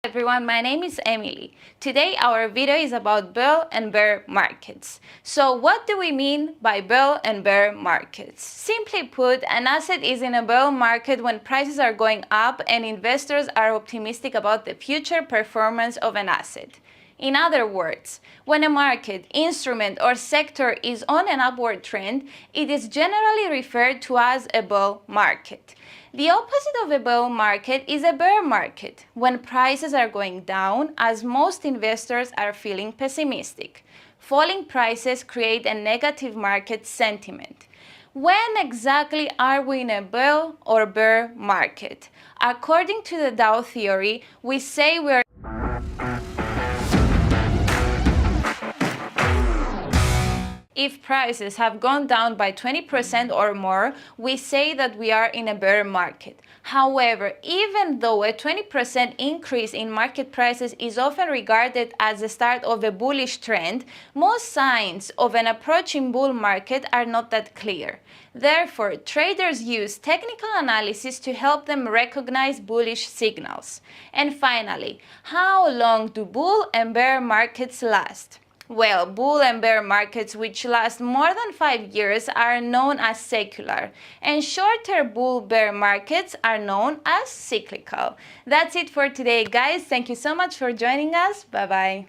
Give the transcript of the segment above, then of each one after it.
Everyone, my name is Emily. Today our video is about bull and bear markets. So what do we mean by bull and bear markets? Simply put, an asset is in a bull market when prices are going up and investors are optimistic about the future performance of an asset. In other words, when a market, instrument, or sector is on an upward trend, it is generally referred to as a bull market. The opposite of a bull market is a bear market, when prices are going down as most investors are feeling pessimistic. Falling prices create a negative market sentiment. When exactly are we in a bull or bear market? According to the Dow theory, we say we're if prices have gone down by 20% or more, we say that we are in a bear market. However, even though a 20% increase in market prices is often regarded as the start of a bullish trend, most signs of an approaching bull market are not that clear. Therefore, traders use technical analysis to help them recognize bullish signals. And finally, how long do bull and bear markets last? Well, bull and bear markets which last more than 5 years are known as secular, and shorter bull-bear markets are known as cyclical. That's it for today, guys. Thank you so much for joining us. Bye-bye.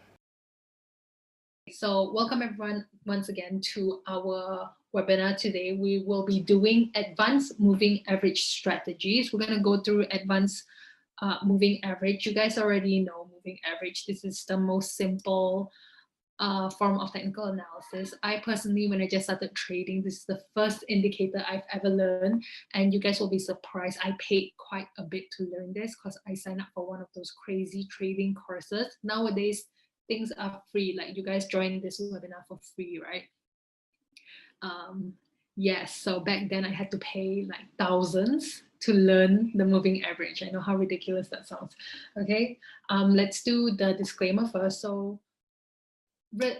So welcome everyone once again to our webinar today. We will be doing advanced moving average strategies. We're going to go through advanced moving average. You guys already know moving average. This is the most simple form of technical analysis. I personally, when I just started trading, this is the first indicator I've ever learned, and you guys will be surprised. I paid quite a bit to learn this because I signed up for one of those crazy trading courses. Nowadays, things are free. Like you guys joined this webinar for free, right? Yes, so back then I had to pay like thousands to learn the moving average. I know how ridiculous that sounds. Okay, let's do the disclaimer first. So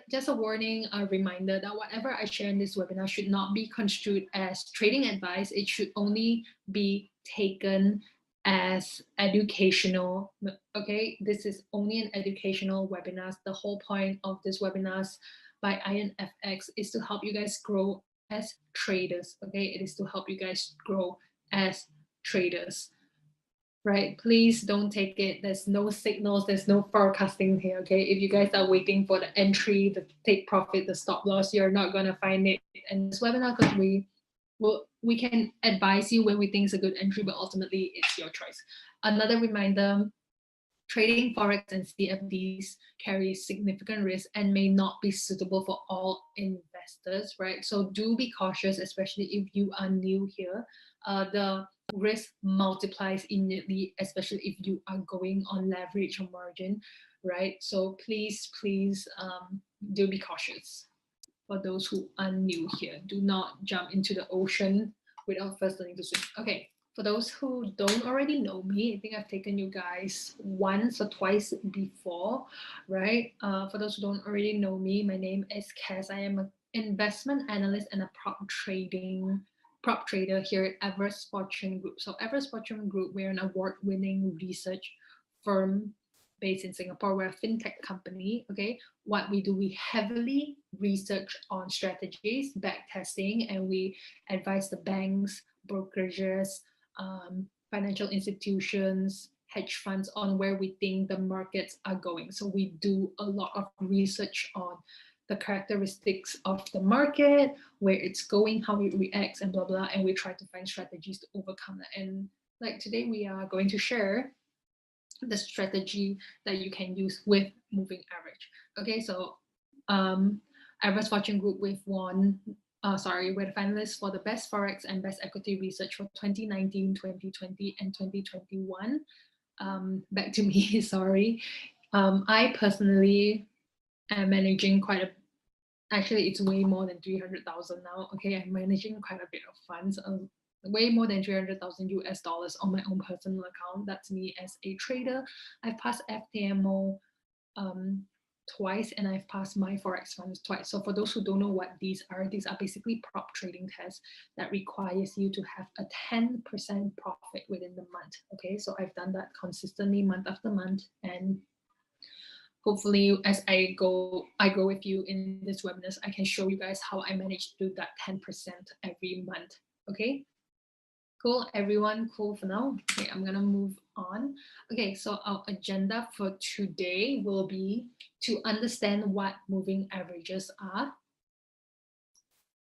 just a warning, a reminder that whatever I share in this webinar should not be construed as trading advice. It should only be taken as educational. Okay, this is only an educational webinar. The whole point of this webinars by IronFX is to help you guys grow as traders. Okay, it is to help you guys grow as traders. Right, please don't take it. There's no signals, there's no forecasting here. Okay, if you guys are waiting for the entry, the take profit, the stop loss, you're not going to find it in this webinar, because we can advise you when we think it's a good entry, but ultimately it's your choice. Another reminder, trading forex and CFDs carry significant risk and may not be suitable for all investors, right? So do be cautious, especially if you are new here. The risk multiplies immediately, especially if you are going on leverage or margin, right? So please do be cautious. For those who are new here, do not jump into the ocean without first learning to swim. Okay, for those who don't already know me, I think I've taken you guys once or twice before, right? For those who don't already know me, my name is Cass. I am an investment analyst and a prop trader here at Everest Fortune Group. So Everest Fortune Group, we're an award-winning research firm based in Singapore. We're a fintech company. Okay, what we do, we heavily research on strategies, back testing, and we advise the banks, brokerages, financial institutions, hedge funds on where we think the markets are going. So we do a lot of research on the characteristics of the market, where it's going, how it reacts, and blah blah, and we try to find strategies to overcome that. And like today, we are going to share the strategy that you can use with moving average. Okay, so Everest Fortune Group, we're the finalists for the best forex and best equity research for 2019, 2020, and 2021. Back to me, sorry. I personally am managing actually it's way more than 300,000 now. Okay, I'm managing quite a bit of funds, way more than 300,000 US dollars on my own personal account. That's me as a trader. I've passed FTMO twice, and I've passed my Forex funds twice. So for those who don't know what these are basically prop trading tests that requires you to have a 10% profit within the month. Okay, so I've done that consistently month after month, and hopefully as I go with you in this webinars, I can show you guys how I managed to do that 10% every month. Okay, cool, everyone, cool for now. Okay, I'm gonna move on. Okay, so our agenda for today will be to understand what moving averages are.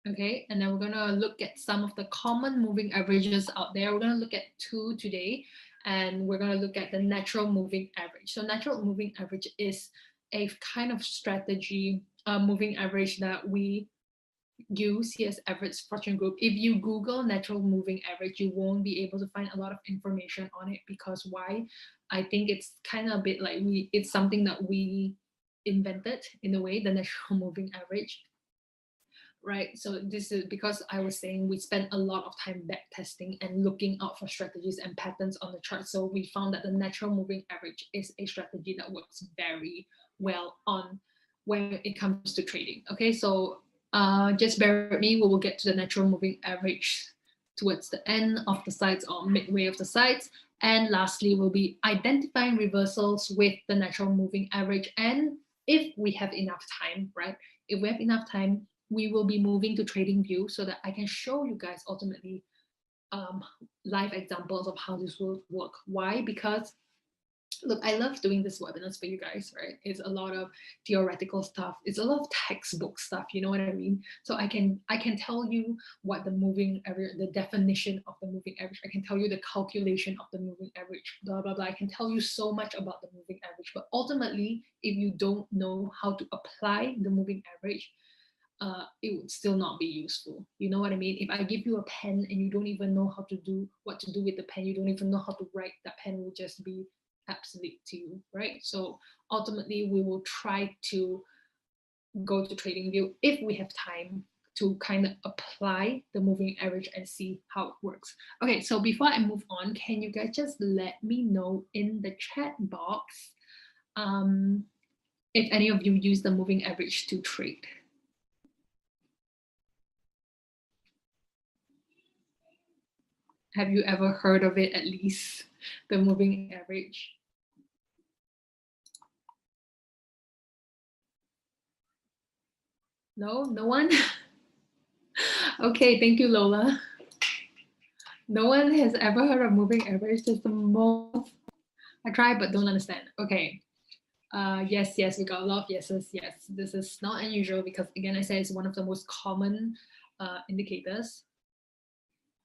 Okay, and then we're gonna look at some of the common moving averages out there. We're gonna look at 2 today, and we're gonna look at the natural moving average. So natural moving average is a kind of strategy moving average that we use as average fortune group. If you Google natural moving average, you won't be able to find a lot of information on it, because why? I think it's kind of a bit like it's something that we invented in a way, the natural moving average. Right, so this is because I was saying we spent a lot of time back testing and looking out for strategies and patterns on the chart. So we found that the natural moving average is a strategy that works very well on when it comes to trading. Okay, so just bear with me. We will get to the natural moving average towards the end of the sites or midway of the sites. And lastly, we'll be identifying reversals with the natural moving average. And if we have enough time, right? If we have enough time, we will be moving to trading view so that I can show you guys ultimately live examples of how this will work. Why? Because look, I love doing this webinars for you guys, right? It's a lot of theoretical stuff. It's a lot of textbook stuff, you know what I mean? So I can tell you what the moving average, the definition of the moving average. I can tell you the calculation of the moving average, blah, blah, blah. I can tell you so much about the moving average, but ultimately, if you don't know how to apply the moving average, it would still not be useful. You know what I mean? If I give you a pen and you don't even know how to do what to do with the pen, you don't even know how to write, that pen will just be obsolete to you, right? So ultimately, we will try to go to TradingView if we have time to kind of apply the moving average and see how it works. Okay, so before I move on, can you guys just let me know in the chat box if any of you use the moving average to trade? Have you ever heard of it, at least, the moving average? No, no one? Okay, thank you, Lola. No one has ever heard of moving average. That's the most I try but don't understand. Okay. Yes, we got a lot of yeses. Yes, this is not unusual because, again, I said it's one of the most common indicators.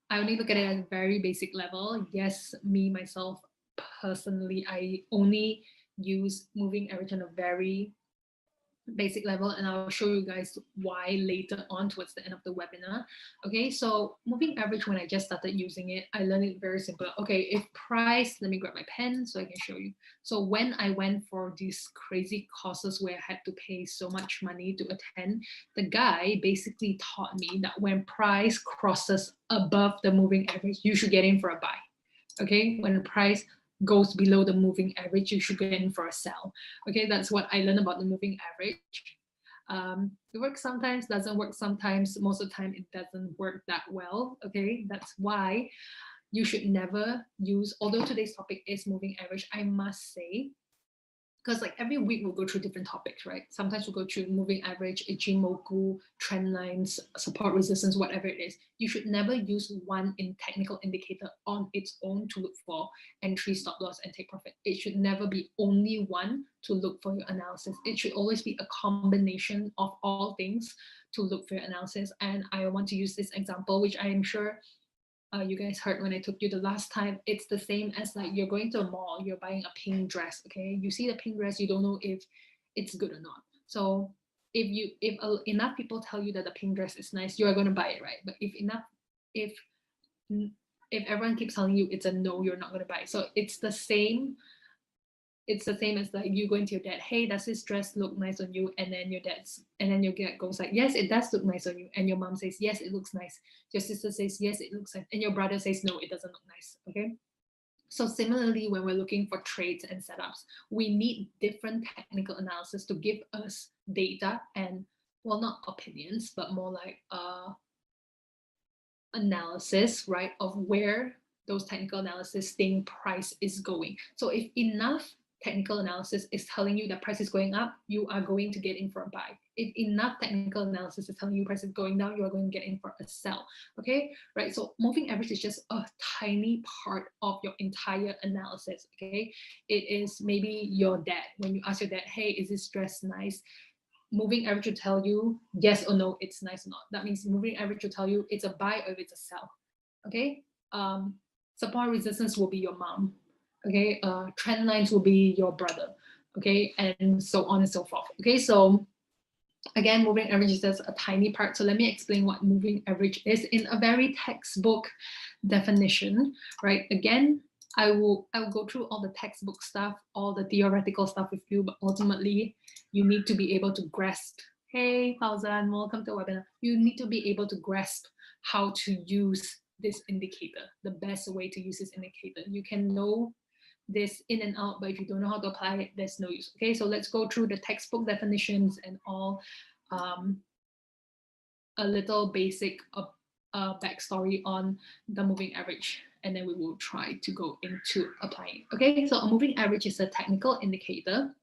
I only look at it at a very basic level. Yes, me, myself, personally, I only use moving average on a very basic level, and I'll show you guys why later on towards the end of the webinar. Okay, so moving average, when I just started using it, I learned it very simple. Okay, if price, let me grab my pen so I can show you. So when I went for these crazy courses where I had to pay so much money to attend, the guy basically taught me that when price crosses above the moving average, you should get in for a buy. Okay, when the price goes below the moving average, you should get in for a sell. Okay, that's what I learned about the moving average. It works sometimes, doesn't work sometimes. Most of the time, it doesn't work that well. Okay, that's why you should never use, although today's topic is moving average, I must say, because like every week we'll go through different topics, right? Sometimes we'll go through moving average, Ichimoku, trend lines, support resistance, whatever it is. You should never use one technical indicator on its own to look for entry, stop loss, and take profit. It should never be only one to look for your analysis. It should always be a combination of all things to look for your analysis. And I want to use this example, which I am sure you guys heard when I took you the last time. It's the same as like you're going to a mall, you're buying a pink dress, okay? You see the pink dress, you don't know if it's good or not. So if enough people tell you that the pink dress is nice, you are going to buy it, right? But if everyone keeps telling you it's a no, you're not going to buy it. So it's the same as like you going to your dad, hey, does this dress look nice on you? And then your dad goes like, yes, it does look nice on you. And your mom says, yes, it looks nice. Your sister says, yes, it looks nice. And your brother says, no, it doesn't look nice. Okay, So similarly, when we're looking for trades and setups, we need different technical analysis to give us data and, well, not opinions, but more like analysis, right, of where those technical analysis think price is going. So if enough technical analysis is telling you that price is going up, you are going to get in for a buy. If enough technical analysis is telling you price is going down, you are going to get in for a sell. Okay, right? So moving average is just a tiny part of your entire analysis. Okay, it is maybe your dad. When you ask your dad, hey, is this dress nice? Moving average will tell you yes or no, it's nice or not. That means moving average will tell you it's a buy or if it's a sell. Okay, support resistance will be your mom. Okay, trend lines will be your brother. Okay, and so on and so forth. Okay, so again, moving average is just a tiny part. So let me explain what moving average is in a very textbook definition, right? Again, I'll go through all the textbook stuff, all the theoretical stuff with you, but ultimately you need to be able to grasp. Hey, Fauzan, welcome to the webinar. You need to be able to grasp how to use this indicator, the best way to use this indicator. You can know this in and out, but if you don't know how to apply it, there's no use. Okay, so let's go through the textbook definitions and all, a little basic backstory on the moving average, and then we will try to go into applying. Okay, so a moving average is a technical indicator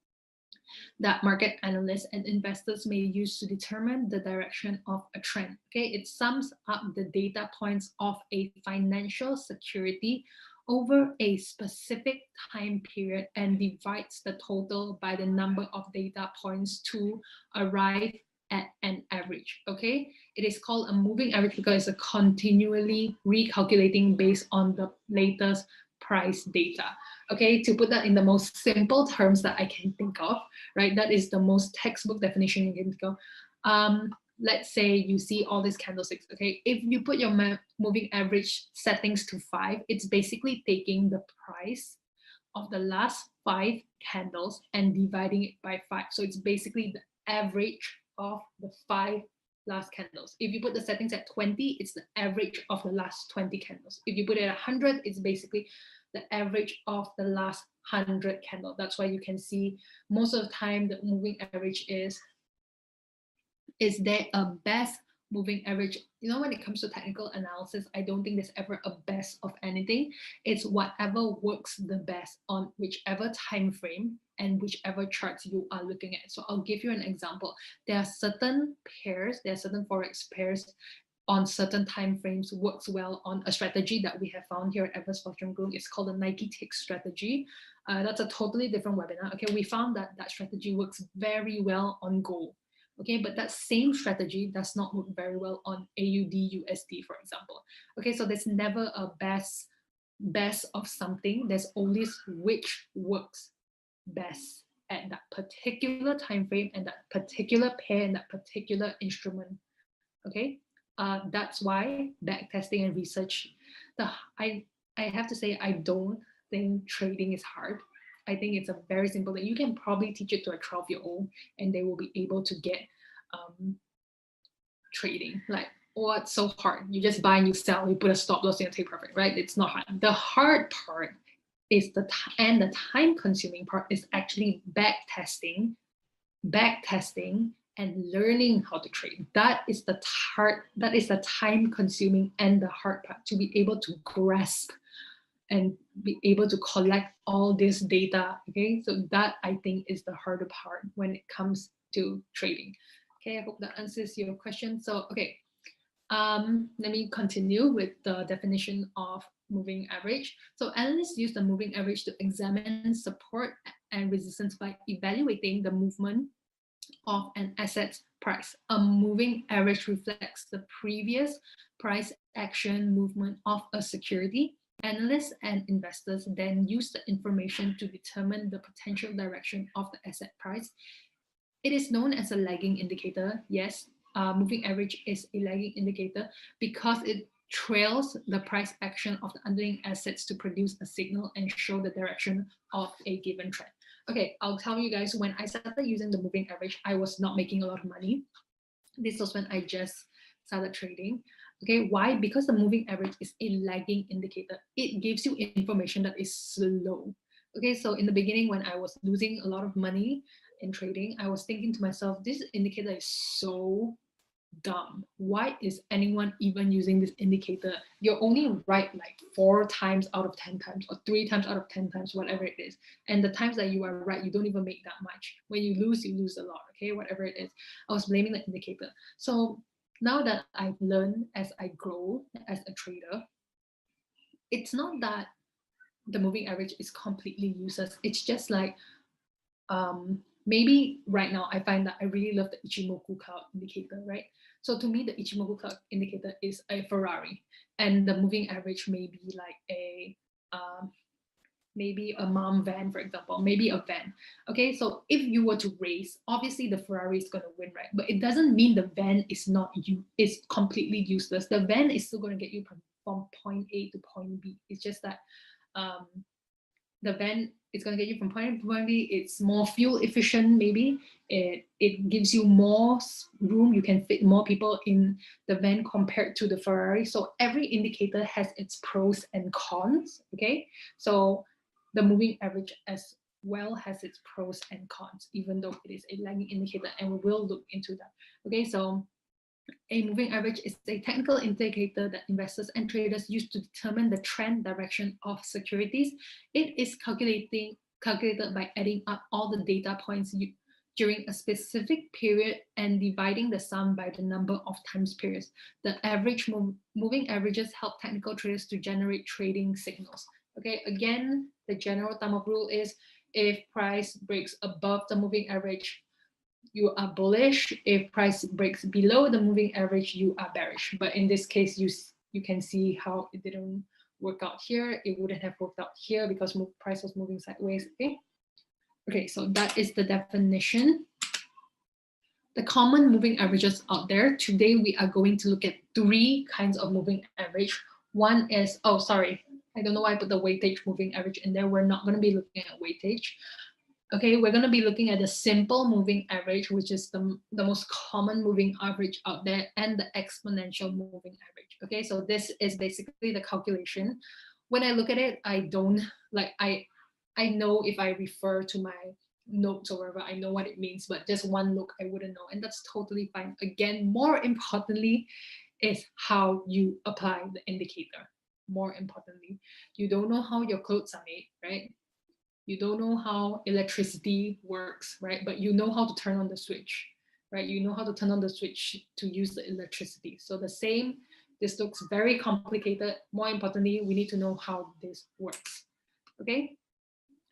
that market analysts and investors may use to determine the direction of a trend. Okay, it sums up the data points of a financial security over a specific time period and divides the total by the number of data points to arrive at an average. Okay, it is called a moving average because it's a continually recalculating based on the latest price data. Okay, to put that in the most simple terms that I can think of, right? That is the most textbook definition you can think of. Let's say you see all these candlesticks, okay? If you put your moving average settings to 5, it's basically taking the price of the last 5 candles and dividing it by 5. So it's basically the average of the 5 last candles. If you put the settings at 20, it's the average of the last 20 candles. If you put it at 100, it's basically the average of the last 100 candle. That's why you can see most of the time the moving average is there a best moving average? You know, when it comes to technical analysis, I don't think there's ever a best of anything. It's whatever works the best on whichever time frame and whichever charts you are looking at. So I'll give you an example. There are certain pairs, there are certain forex pairs on certain time frames works well on a strategy that we have found here at Everest Fortune Group. It's called the Nike Tick strategy. That's a totally different webinar. Okay, we found that that strategy works very well on gold. Okay, but that same strategy does not work very well on AUD USD, for example. Okay, so there's never a best of something. There's always which works best at that particular time frame and that particular pair and that particular instrument. Okay, that's why backtesting and research. I have to say, I don't think trading is hard. I think it's a very simple thing. You can probably teach it to a 12-year-old and they will be able to get trading. Like, what's so hard? You just buy and you sell, you put a stop loss and you take profit, right? It's not hard. The hard part is the time consuming part is actually backtesting and learning how to trade. That is the time consuming and the hard part, to be able to grasp and be able to collect all this data. Okay, so that I think is the harder part when it comes to trading. Okay, I hope that answers your question. So okay, let me continue with the definition of moving average. So analysts use the moving average to examine support and resistance by evaluating the movement of an asset's price. A moving average reflects the previous price action movement of a security. Analysts and investors then use the information to determine the potential direction of the asset price. It is known as a lagging indicator. Yes, moving average is a lagging indicator because it trails the price action of the underlying assets to produce a signal and show the direction of a given trend. Okay, I'll tell you guys, when I started using the moving average, I was not making a lot of money. This was when I just started trading. Okay, why? Because the moving average is a lagging indicator. It gives you information that is slow. Okay, so in the beginning, when I was losing a lot of money in trading, I was thinking to myself, this indicator is so dumb. Why is anyone even using this indicator? You're only right like 4 times out of 10 times, or 3 times out of 10 times, whatever it is. And the times that you are right, you don't even make that much. When you lose a lot, okay, whatever it is. I was blaming the indicator. So now that I've learned as I grow as a trader, it's not that the moving average is completely useless. It's just like maybe right now I find that I really love the Ichimoku cloud indicator, right? So to me, the Ichimoku cloud indicator is a Ferrari, and the moving average may be like a maybe a mom van, for example, maybe a van. Okay, so if you were to race, obviously the Ferrari is going to win, right? But it doesn't mean the van is not is completely useless. The van is still going to get you from point A to point B. It's just that the van is going to get you from point A to point B. It's more fuel efficient, maybe. It gives you more room. You can fit more people in the van compared to the Ferrari. So every indicator has its pros and cons, okay? So the moving average as well has its pros and cons, even though it is a lagging indicator, and we will look into that. Okay, so a moving average is a technical indicator that investors and traders use to determine the trend direction of securities. It is calculated by adding up all the data points during a specific period and dividing the sum by the number of times periods. The average moving averages help technical traders to generate trading signals. Okay, again, the general thumb of rule is if price breaks above the moving average, you are bullish. If price breaks below the moving average, you are bearish. But in this case, you can see how it didn't work out here. It wouldn't have worked out here because price was moving sideways. Okay, so that is the definition. The common moving averages out there. Today we are going to look at 3 kinds of moving average. One is, oh sorry, I don't know why I put the weightage moving average in there. We're not going to be looking at weightage. Okay, we're going to be looking at the simple moving average, which is the most common moving average out there, and the exponential moving average. Okay, so this is basically the calculation. When I look at it, I don't like, I know if I refer to my notes or whatever, I know what it means, but just one look, I wouldn't know, and that's totally fine. Again, more importantly is how you apply the indicator. More importantly, you don't know how your clothes are made, right? You don't know how electricity works, right? But you know how to turn on the switch, right? You know how to turn on the switch to use the electricity. So the same, this looks very complicated. More importantly, we need to know how this works, okay?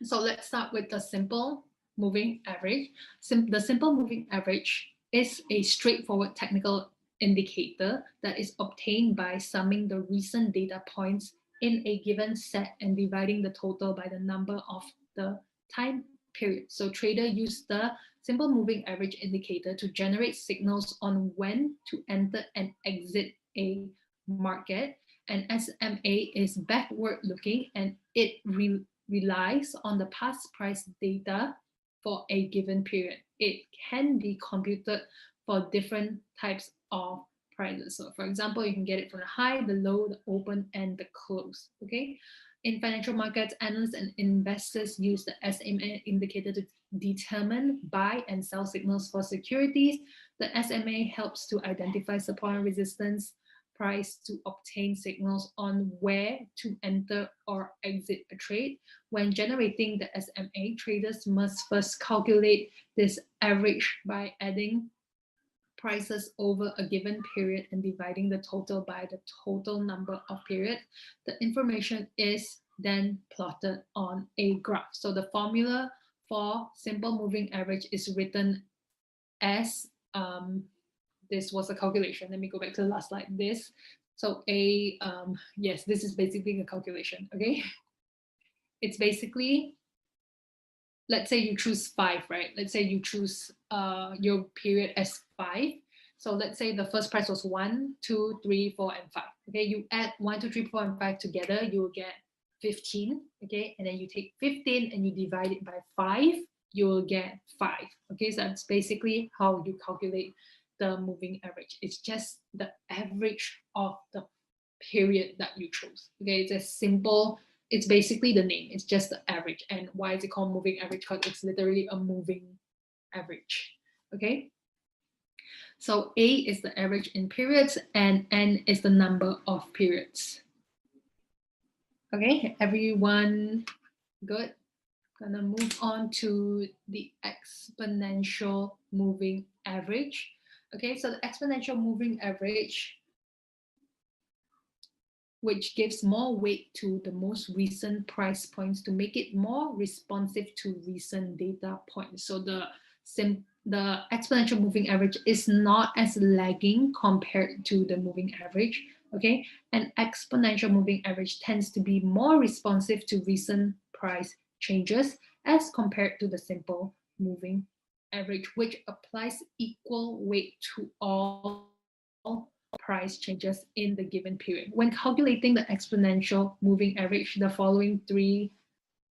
So let's start with the simple moving average. The simple moving average is a straightforward technical indicator that is obtained by summing the recent data points in a given set and dividing the total by the number of the time period. So traders use the simple moving average indicator to generate signals on when to enter and exit a market. And SMA is backward looking, and it relies on the past price data for a given period. It can be computed for different types of prices. So for example, you can get it from the high, the low, the open, and the close, okay? In financial markets, analysts and investors use the SMA indicator to determine buy and sell signals for securities. The SMA helps to identify support and resistance price to obtain signals on where to enter or exit a trade. When generating the SMA, traders must first calculate this average by adding prices over a given period and dividing the total by the total number of periods. The information is then plotted on a graph. So the formula for simple moving average is written as this was a calculation. Let me go back to the last slide. So yes, this is basically a calculation, okay? It's basically, let's say you choose 5, right? Let's say you choose your period as 5. So let's say the first price was 1, 2, 3, 4, and 5. Okay, you add 1, 2, 3, 4, and 5 together, you will get 15. Okay, and then you take 15 and you divide it by 5, you will get 5. Okay, so that's basically how you calculate the moving average. It's just the average of the period that you chose. Okay, it's as simple. It's basically the name. It's just the average. And why is it called moving average? Because it's literally a moving average. Okay. So A is the average in periods and N is the number of periods. Okay, everyone good? Gonna move on to the exponential moving average. Okay, so the exponential moving average, which gives more weight to the most recent price points to make it more responsive to recent data points. So the exponential moving average is not as lagging compared to the moving average. Okay, an exponential moving average tends to be more responsive to recent price changes as compared to the simple moving average, which applies equal weight to all price changes in the given period. When calculating the exponential moving average, the following 3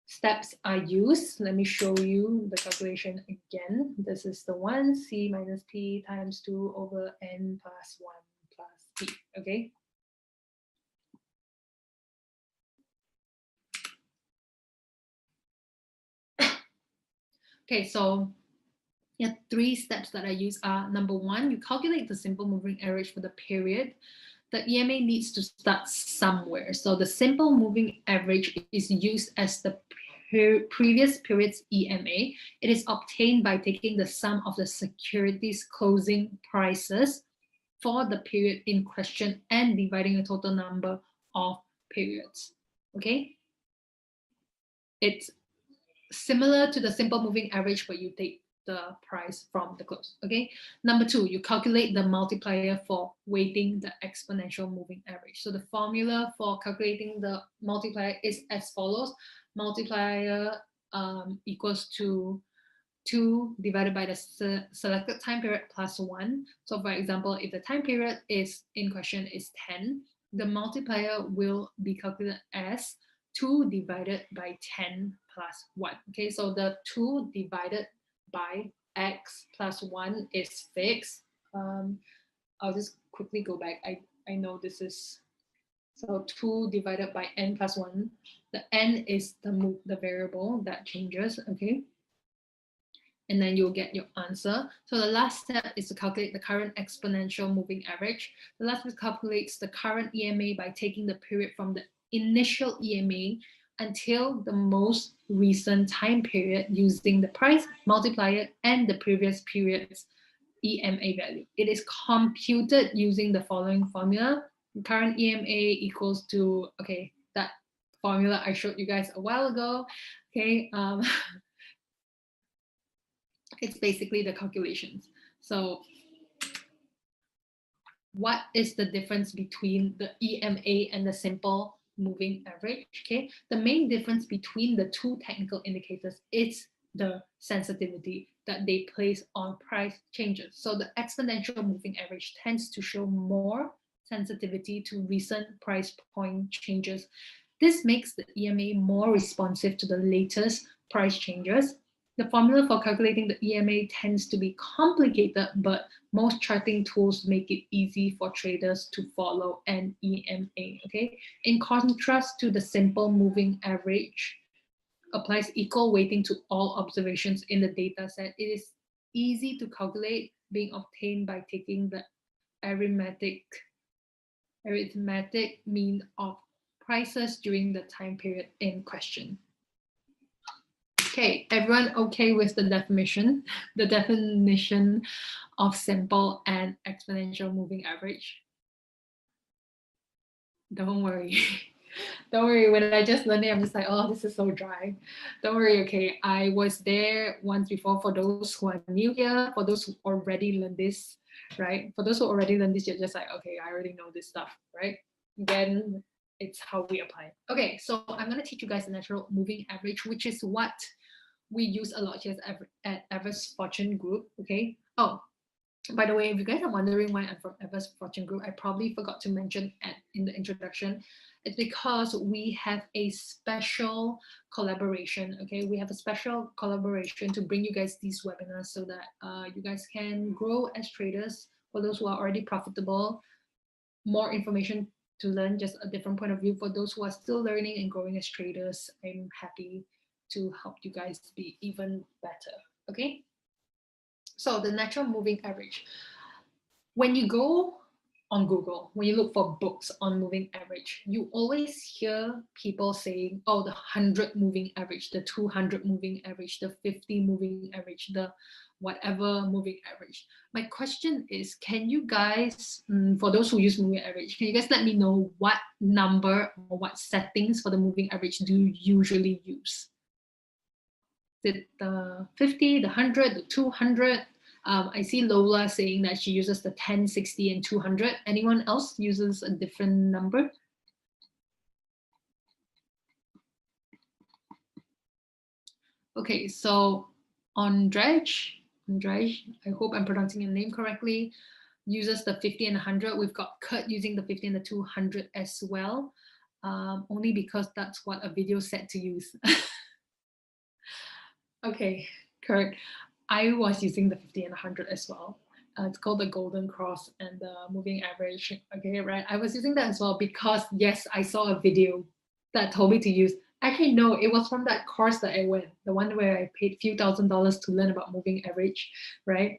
steps are used. Let me show you the calculation again. This is the one, C minus P times 2 over N plus 1 plus P, okay? Okay, so 3 steps that I use are, number 1, you calculate the simple moving average for the period. The EMA needs to start somewhere. So the simple moving average is used as the previous period's EMA. It is obtained by taking the sum of the securities closing prices for the period in question and dividing the total number of periods. Okay? It's similar to the simple moving average, but you take the price from the close. Okay. Number 2, you calculate the multiplier for weighting the exponential moving average. So the formula for calculating the multiplier is as follows. Multiplier equals to 2 divided by the selected time period plus 1. So for example, if the time period is in question is 10, the multiplier will be calculated as 2 divided by 10 plus 1. Okay, so the 2 divided by x plus 1 is fixed. I'll just quickly go back. I know this is, so 2 divided by n plus 1. The n is the variable that changes, okay? And then you'll get your answer. So the last step is to calculate the current exponential moving average. The last step calculates the current EMA by taking the period from the initial EMA until the most recent time period using the price multiplier and the previous period's EMA value. It is computed using the following formula. Current EMA equals to, okay, that formula I showed you guys a while ago. Okay, it's basically the calculations. So what is the difference between the EMA and the simple moving average? Okay, the main difference between the 2 technical indicators is the sensitivity that they place on price changes. So the exponential moving average tends to show more sensitivity to recent price point changes. This makes the EMA more responsive to the latest price changes. The formula for calculating the EMA tends to be complicated, but most charting tools make it easy for traders to follow an EMA, okay? In contrast to the simple moving average, applies equal weighting to all observations in the data set. It is easy to calculate, being obtained by taking the arithmetic mean of prices during the time period in question. Okay, everyone okay with the definition? The definition of simple and exponential moving average? Don't worry. Don't worry, when I just learned it, I'm just like, oh, this is so dry. Don't worry, okay. I was there once before. For those who are new here, for those who already learned this, right? For those who already learned this, you're just like, okay, I already know this stuff, right? Then it's how we apply it. Okay, so I'm gonna teach you guys the natural moving average, which is what we use a lot here at Everest Fortune Group, okay? Oh, by the way, if you guys are wondering why I'm from Everest Fortune Group, I probably forgot to mention in the introduction. It's because we have a special collaboration, okay? We have a special collaboration to bring you guys these webinars so that you guys can grow as traders For those who are already profitable, more information to learn, just a different point of view. For those who are still learning and growing as traders, I'm happy to help you guys be even better. Okay, so the natural moving average. When you go on Google, when you look for books on moving average, you always hear people saying, oh, the 100 moving average, the 200 moving average, the 50 moving average, the whatever moving average. My question is, can you guys, for those who use moving average, can you guys let me know what number or what settings for the moving average do you usually use? Is it the 50, the 100, the 200? I see Lola saying that she uses the 10, 60, and 200. Anyone else uses a different number? Okay, so Andrej, I hope I'm pronouncing your name correctly, uses the 50 and 100. We've got Kurt using the 50 and the 200 as well, only because that's what a video said to use. Okay, Kurt, I was using the 50 and 100 as well. It's called the golden cross and the moving average. Okay, right? I was using that as well because, yes, I saw a video that told me to use. Actually, no, it was from that course that I went, the one where I paid a few $1,000s to learn about moving average, right?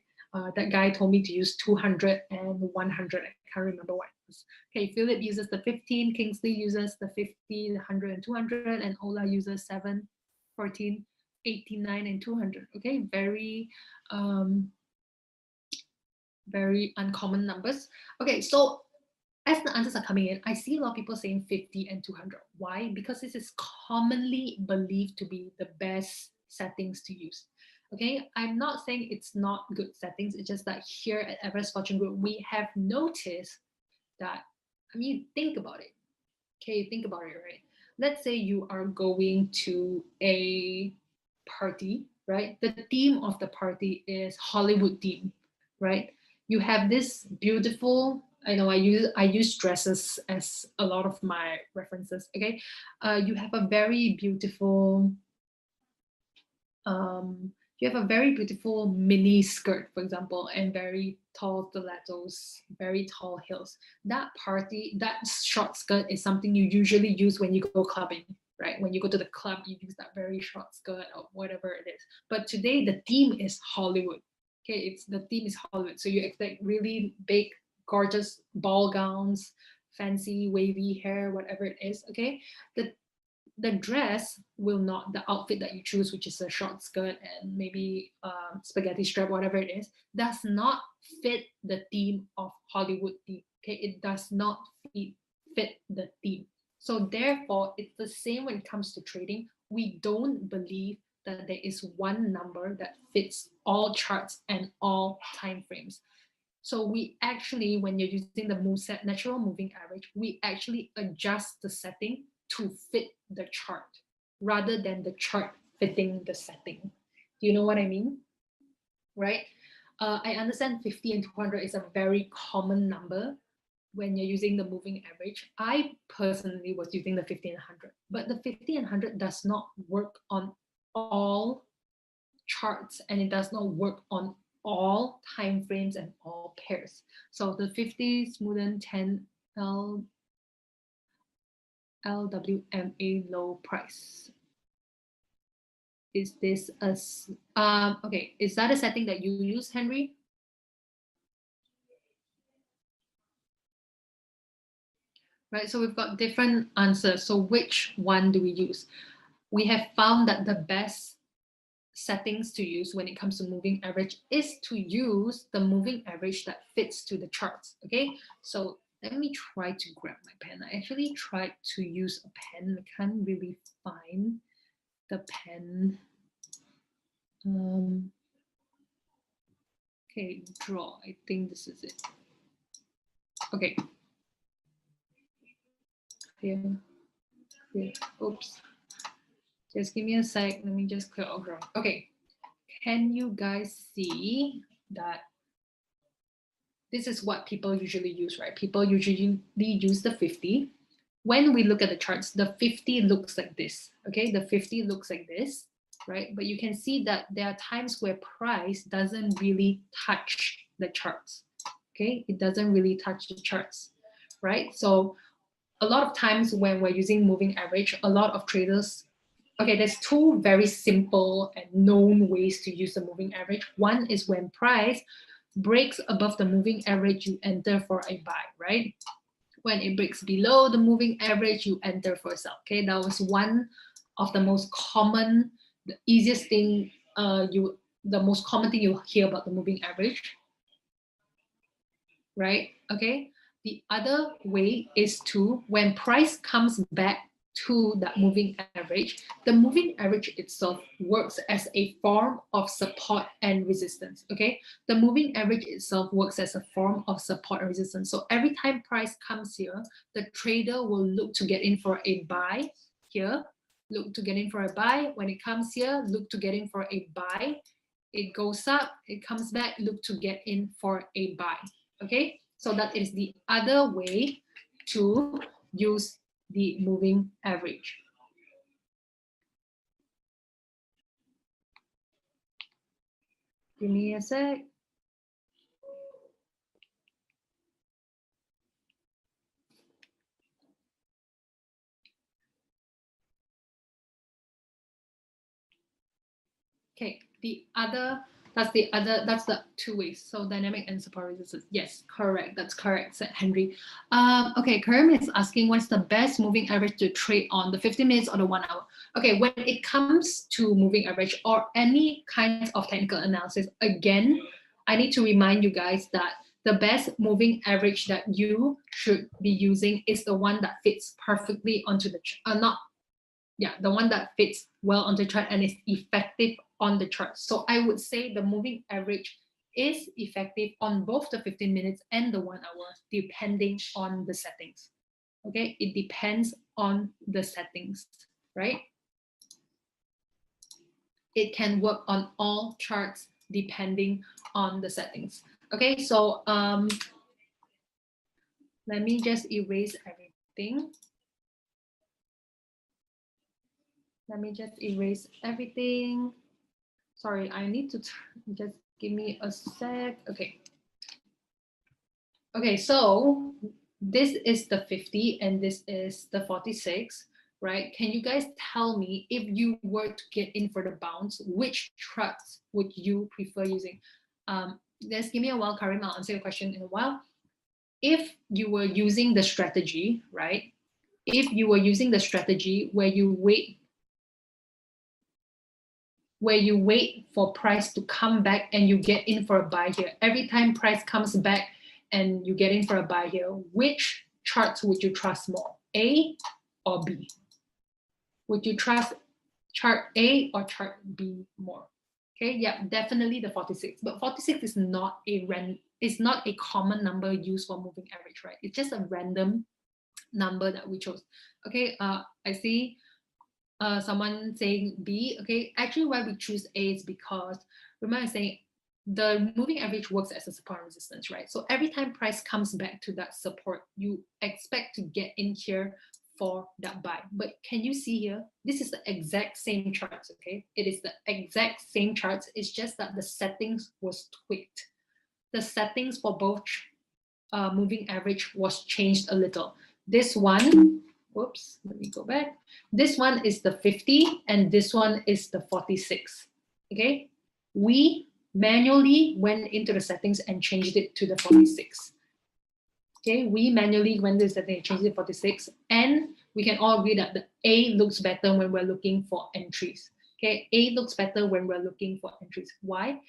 That guy told me to use 200 and 100. I can't remember what it was. Okay, Philip uses the 15, Kingsley uses the 50, the 100 and 200, and Ola uses 7, 14, 89 and 200. Okay, very uncommon numbers. Okay, so as the answers are coming in, I see a lot of people saying 50 and 200. Why? Because this is commonly believed to be the best settings to use. Okay, I'm not saying it's not good settings. It's just that here at Everest Fortune Group, we have noticed that, I mean, think about it. Okay, think about it, right? Let's say you are going to a party, right? The theme of the party is Hollywood theme, right? You have this beautiful, I know I use dresses as a lot of my references, okay? You have a very beautiful mini skirt, for example, and very tall stilettos, very tall heels. That short skirt is something you usually use when you go clubbing, right? When you go to the club, you use that very short skirt or whatever it is. But today the theme is Hollywood. Okay, the theme is Hollywood. So you expect really big, gorgeous ball gowns, fancy wavy hair, whatever it is. Okay, the dress will not, the outfit that you choose, which is a short skirt and maybe spaghetti strap, whatever it is, does not fit the theme of Hollywood theme. Okay, it does not fit the theme. So therefore, it's the same when it comes to trading. We don't believe that there is one number that fits all charts and all time frames. So we actually, when you're using the moveset natural moving average, we actually adjust the setting to fit the chart rather than the chart fitting the setting. Do you know what I mean? Right? I understand 50 and 200 is a very common number when you're using the moving average. I personally was using the 50 and 100, but the 50 and 100 does not work on all charts and it does not work on all time frames and all pairs. So the 50 smoothen 10 LWMA low price. Is this okay, is that a setting that you use, Henry? Right, so we've got different answers. So which one do we use? We have found that the best settings to use when it comes to moving average is to use the moving average that fits to the charts. Okay, so let me try to grab my pen. I actually tried to use a pen. I can't really find the pen. Okay, draw. I think this is it. Okay. Here. Oops. Just give me a sec. Let me just clear out. Okay. Can you guys see that this is what people usually use, right? People usually use the 50. When we look at the charts, the 50 looks like this, okay? The 50 looks like this, right? But you can see that there are times where price doesn't really touch the charts, Okay, it doesn't really touch the charts, right? So a lot of times when we're using moving average, a lot of traders, okay, there's two very simple and known ways to use the moving average. One is when price breaks above the moving average, you enter for a buy, right? When it breaks below the moving average, you enter for a sell. Okay, that was one of the most common, the easiest thing, the most common thing you hear about the moving average, right? Okay, the other way is to, when price comes back to that moving average, the moving average itself works as a form of support and resistance. Okay, the moving average itself works as a form of support and resistance. So every time price comes here, the trader will look to get in for a buy here, look to get in for a buy. When it comes here, look to get in for a buy. It goes up, it comes back, look to get in for a buy. Okay, so that is the other way to use the moving average. Give me a sec. Okay, that's the two ways. So dynamic and support resistance. Yes, correct. That's correct, said Henry. Okay, Karim is asking what's the best moving average to trade on, the 50 minutes or the 1 hour? Okay, when it comes to moving average or any kinds of technical analysis, again, I need to remind you guys that the best moving average that you should be using is the one that fits perfectly onto the the one that fits well on the chart and is effective on the chart. So I would say the moving average is effective on both the 15 minutes and the 1 hour, depending on the settings. Okay, it depends on the settings, right? It can work on all charts depending on the settings. Okay, so let me just erase everything. Let me just erase everything. Sorry, I need to just give me a sec. Okay. Okay, so this is the 50 and this is the 46, right? Can you guys tell me, if you were to get in for the bounce, which charts would you prefer using? Just give me a while, Karim, I'll answer your question in a while. If you were using the strategy, right? If you were using the strategy where you wait for price to come back and you get in for a buy here. Every time price comes back and you get in for a buy here, which charts would you trust more, A or B? Would you trust chart A or chart B more? Okay, yeah, definitely the 46. But 46 is not a common number used for moving average, right? It's just a random number that we chose. Okay, I see someone saying B. Okay, actually why we choose A is because, remember saying the moving average works as a support and resistance, right? So every time price comes back to that support, you expect to get in here for that buy. But can you see here? This is the exact same charts, okay? It is the exact same charts. It's just that the settings was tweaked. The settings for both moving average was changed a little. This one, whoops, let me go back. This one is the 50 and this one is the 46, okay? We manually went into the settings and changed it to the 46. Okay, we manually went to the settings and changed it to 46, and we can all agree that the A looks better when we're looking for entries. Okay, A looks better when we're looking for entries. Why?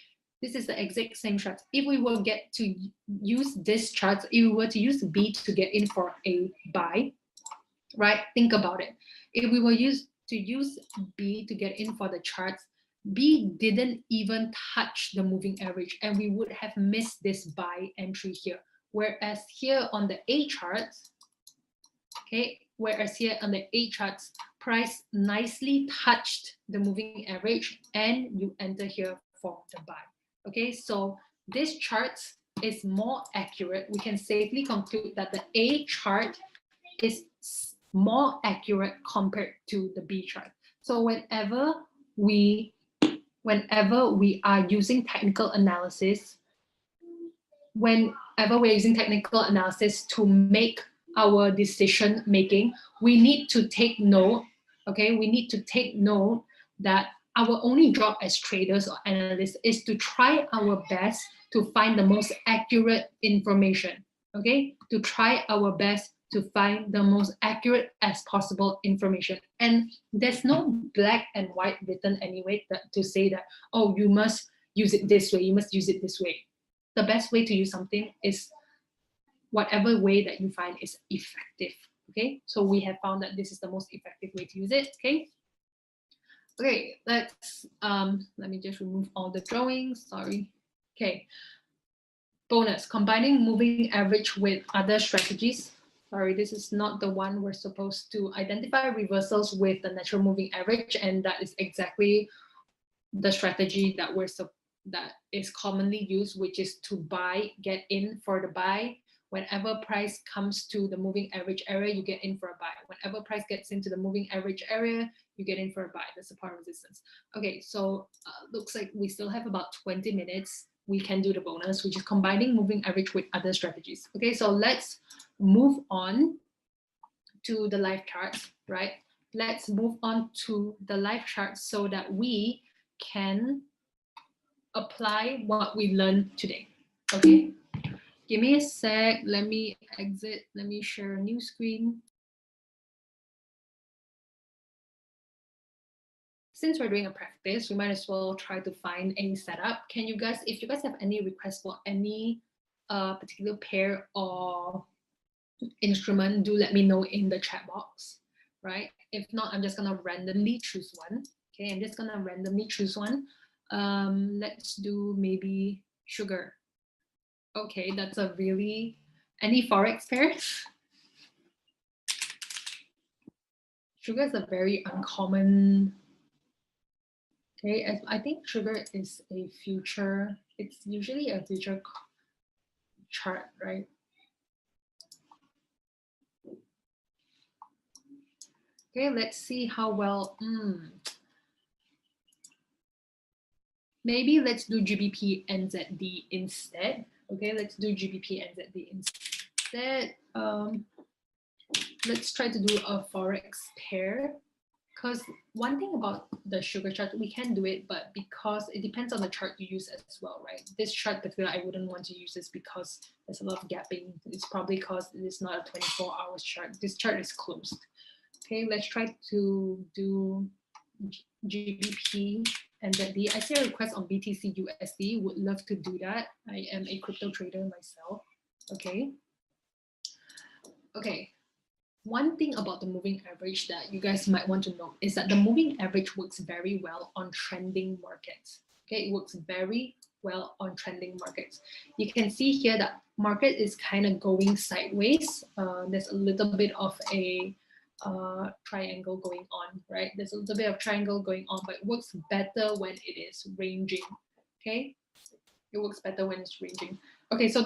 This is the exact same chart. If we were to use this chart, if we were to use B to get in for a buy, right? Think about it. If we were to use B to get in for the charts, B didn't even touch the moving average and we would have missed this buy entry here. Whereas here on the A charts, okay, whereas here on the A charts, price nicely touched the moving average and you enter here for the buy. Okay, so this chart is more accurate. We can safely conclude that the A chart is more accurate compared to the B chart. So whenever we are using technical analysis, when whatever we're using technical analysis to make our decision making, we need to take note, okay? We need to take note that our only job as traders or analysts is to try our best to find the most accurate information, okay? To try our best to find the most accurate as possible information. And there's no black and white written anyway to say that, oh, you must use it this way, you must use it this way. The best way to use something is whatever way that you find is effective, okay? So we have found that this is the most effective way to use it, okay? Okay, let's, let me just remove all the drawings, sorry. Okay, bonus, combining moving average with other strategies. Sorry, this is not the one we're supposed to identify reversals with the natural moving average, and that is exactly the strategy that that is commonly used, which is to buy, get in for the buy. Whenever price comes to the moving average area, you get in for a buy. Whenever price gets into the moving average area, you get in for a buy, the support resistance. Okay, so looks like we still have about 20 minutes. We can do the bonus, which is combining moving average with other strategies. Okay, so let's move on to the live charts, right? Let's move on to the live charts so that we can apply what we learned today, okay? Give me a sec, let me exit, let me share a new screen. Since we're doing a practice, we might as well try to find a setup. Can you guys, if you guys have any requests for any particular pair or instrument, do let me know in the chat box, right? If not, I'm just gonna randomly choose one. Okay, I'm just gonna randomly choose one. Let's do maybe sugar. Okay, that's a really, any Forex pairs? Sugar is a very uncommon, okay, I think sugar is a future, it's usually a future chart, right? Okay, let's see how well, maybe let's do GBP NZD instead. Okay, let's do GBP NZD instead. Let's try to do a Forex pair, because one thing about the sugar chart, we can do it, but because it depends on the chart you use as well, right? This chart particular, I wouldn't want to use this because there's a lot of gapping. It's probably because it is not a 24-hour chart. This chart is closed. Okay, let's try to do GBP NZD. I see a request on BTC USD. Would love to do that. I am a crypto trader myself. Okay. Okay. One thing about the moving average that you guys might want to know is that the moving average works very well on trending markets. Okay, it works very well on trending markets. You can see here that market is kind of going sideways. There's a little bit of a triangle going on, right? There's a little bit of triangle going on, but it works better when it is ranging. Okay, it works better when it's ranging. Okay, so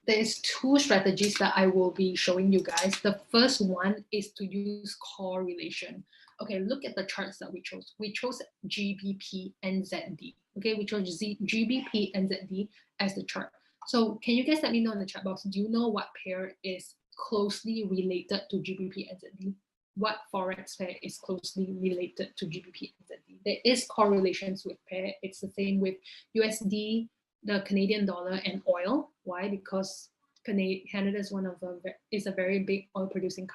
there's two strategies that I will be showing you guys. The first one is to use correlation. Okay, look at the charts that we chose. We chose GBP NZD. Okay, we chose GBP NZD as the chart. So can you guys let me know in the chat box, do you know what pair is closely related to GBP NZD? What Forex pair is closely related to GBP NZD? There is correlations with pair. It's the same with USD, the Canadian dollar, and oil. Why? Because Canada is a very big oil producing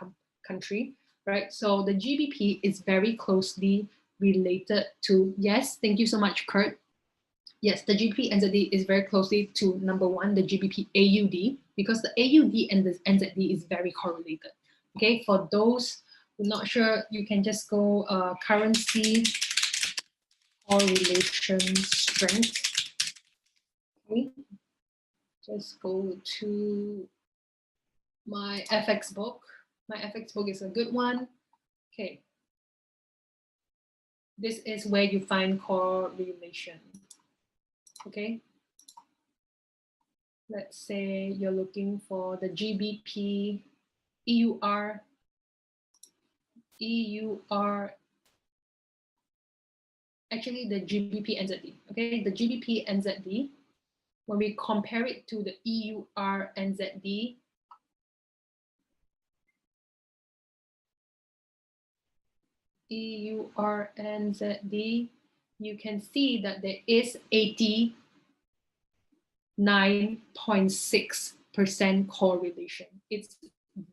country, right? So the GBP is very closely related to, yes, thank you so much, Kurt. Yes, the GBP NZD is very closely to number one, the GBP AUD, because the AUD and the NZD is very correlated. Okay, for those who are not sure, you can just go currency correlation strength. Okay, just go to my FX book. My FX book is a good one. Okay, this is where you find correlation. Okay, let's say you're looking for the GBP EUR, actually the GBP NZD. Okay, the GBP NZD when we compare it to the EUR NZD, EUR NZD, you can see that there is 89.6% correlation. It's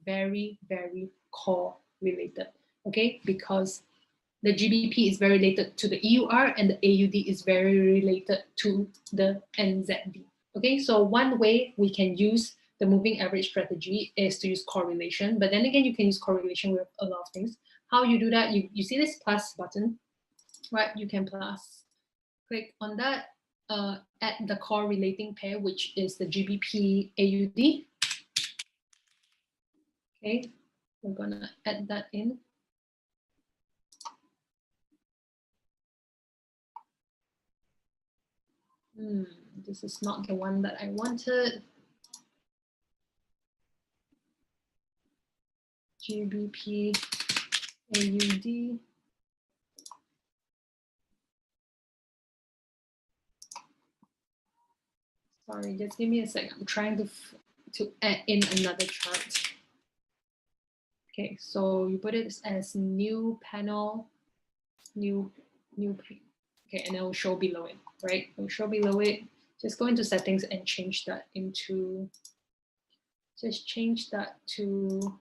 very, very correlated, okay? Because the GBP is very related to the EUR and the AUD is very related to the NZD, okay? So one way we can use the moving average strategy is to use correlation, but then again, you can use correlation with a lot of things. How you do that, you see this plus button, right? You can plus, click on that, add the correlating pair, which is the GBP AUD. Okay, we're gonna add that in. This is not the one that I wanted. GBP AUD. Sorry, just give me a second. I'm trying to add in another chart. Okay, so you put it as new panel, new. Okay, and it will show below it, right? It will show below it. Just go into settings and change that into. Just change that to.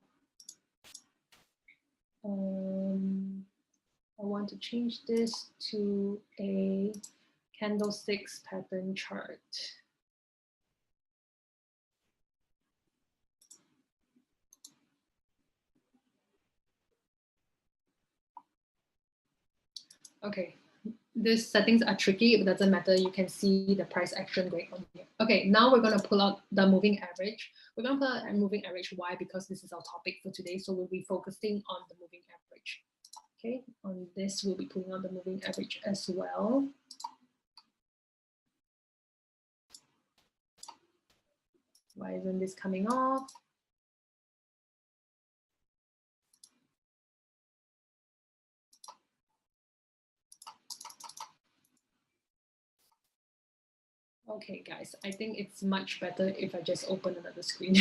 I want to change this to a candlesticks pattern chart. Okay, these settings are tricky. It doesn't matter. You can see the price action going on here. Okay, now we're going to pull out the moving average. We're going to pull out a moving average. Why? Because this is our topic for today. So we'll be focusing on the moving average. Okay, on this, we'll be pulling out the moving average as well. Why isn't this coming off? Okay, guys, I think it's much better if I just open another screen.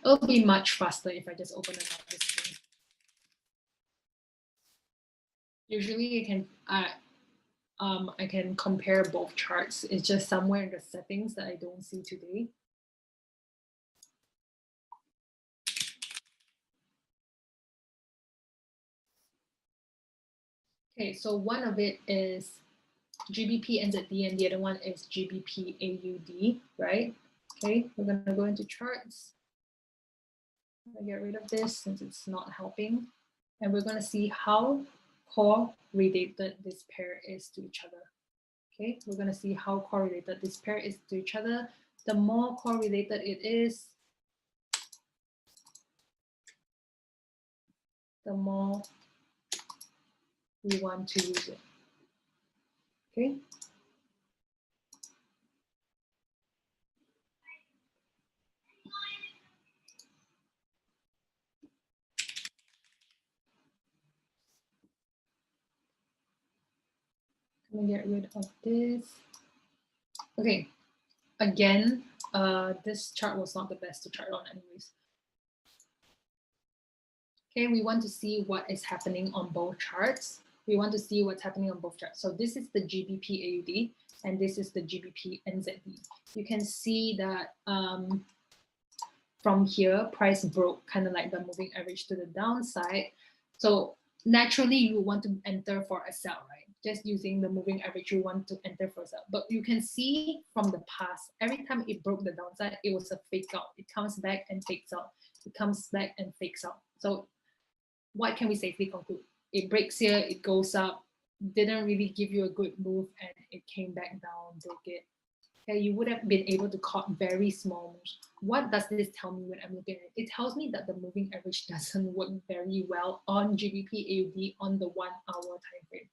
It'll be much faster if I just open another screen. Usually I can compare both charts. It's just somewhere in the settings that I don't see today. Okay, so one of it is GBP NZD and the other one is GBP AUD, right? Okay, we're gonna go into charts. I'm gonna get rid of this since it's not helping. And we're gonna see how correlated this pair is to each other. Okay, we're gonna see how correlated this pair is to each other. The more correlated it is, the more we want to use it. Okay. I'm gonna get rid of this. Okay, again, this chart was not the best to chart on anyways. Okay, we want to see what is happening on both charts. We want to see what's happening on both charts. So this is the GBP AUD and this is the GBP NZD. You can see that from here, price broke kind of like the moving average to the downside. So naturally you want to enter for a sell, right? Just using the moving average, you want to enter for a sell. But you can see from the past, every time it broke the downside, it was a fake out. It comes back and fakes out. It comes back and fakes out. So what can we safely conclude? It breaks here, it goes up, didn't really give you a good move, and it came back down, broke it. Okay, you would have been able to caught very small moves. What does this tell me when I'm looking at it? It tells me that the moving average doesn't work very well on GBP AUD on the 1 hour time frame.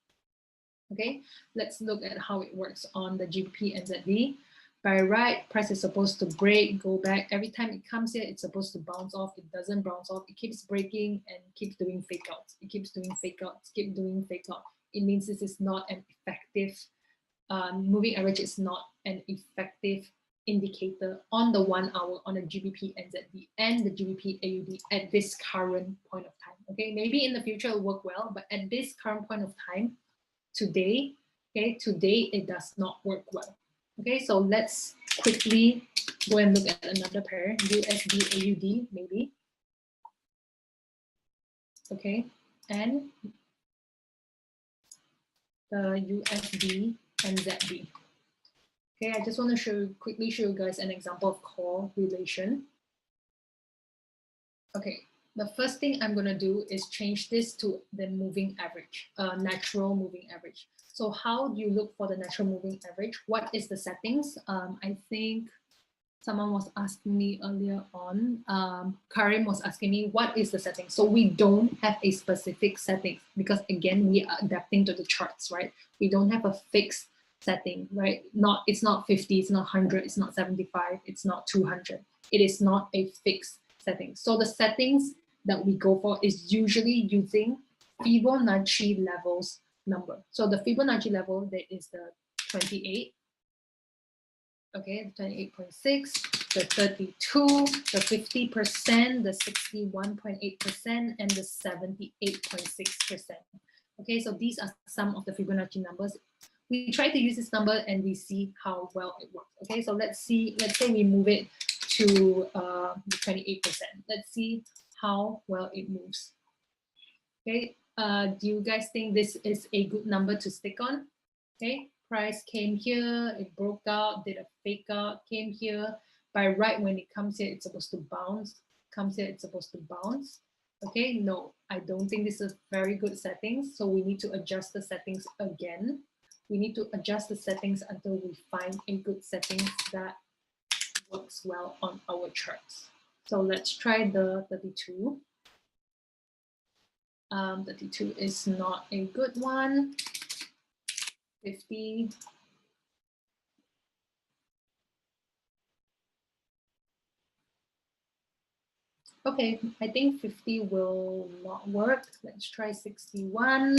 Okay, let's look at how it works on the GBP NZD. By right, price is supposed to break, go back. Every time it comes here, it's supposed to bounce off. It doesn't bounce off. It keeps breaking and keeps doing fake outs. It keeps doing fake outs, keep doing fake out. It means this is not an effective moving average is not an effective indicator on the 1 hour on a GBP NZD and the GBP AUD at this current point of time. Okay, maybe in the future it'll work well, but at this current point of time, today, okay, today it does not work well. Okay, so let's quickly go and look at another pair, USD AUD maybe. Okay, and the USD NZD. Okay, I just want to quickly show you guys an example of correlation. Okay, the first thing I'm going to do is change this to the moving average, natural moving average. So how do you look for the natural moving average? What is the settings? I think someone was asking me earlier on, Karim was asking me, what is the setting? So we don't have a specific setting because again, we are adapting to the charts, right? We don't have a fixed setting, right? It's not 50, it's not 100, it's not 75, it's not 200. It is not a fixed setting. So the settings that we go for is usually using Fibonacci levels number. So the Fibonacci level, that is the 28, okay, the 28.6, the 32, the 50%, the 61.8%, and the 78.6%. Okay, so these are some of the Fibonacci numbers. We try to use this number and we see how well it works. Okay, so let's say we move it to the 28%. Let's see how well it moves. Okay, do you guys think this is a good number to stick on? Okay, price came here, it broke out, did a fake out, came here. By right, when it comes here, it's supposed to bounce. Comes here, it's supposed to bounce. Okay, no, I don't think this is very good settings. So we need to adjust the settings again. We need to adjust the settings until we find a good setting that works well on our charts. So let's try the 32. 32 is not a good one. 50. Okay, I think 50 will not work. Let's try 61.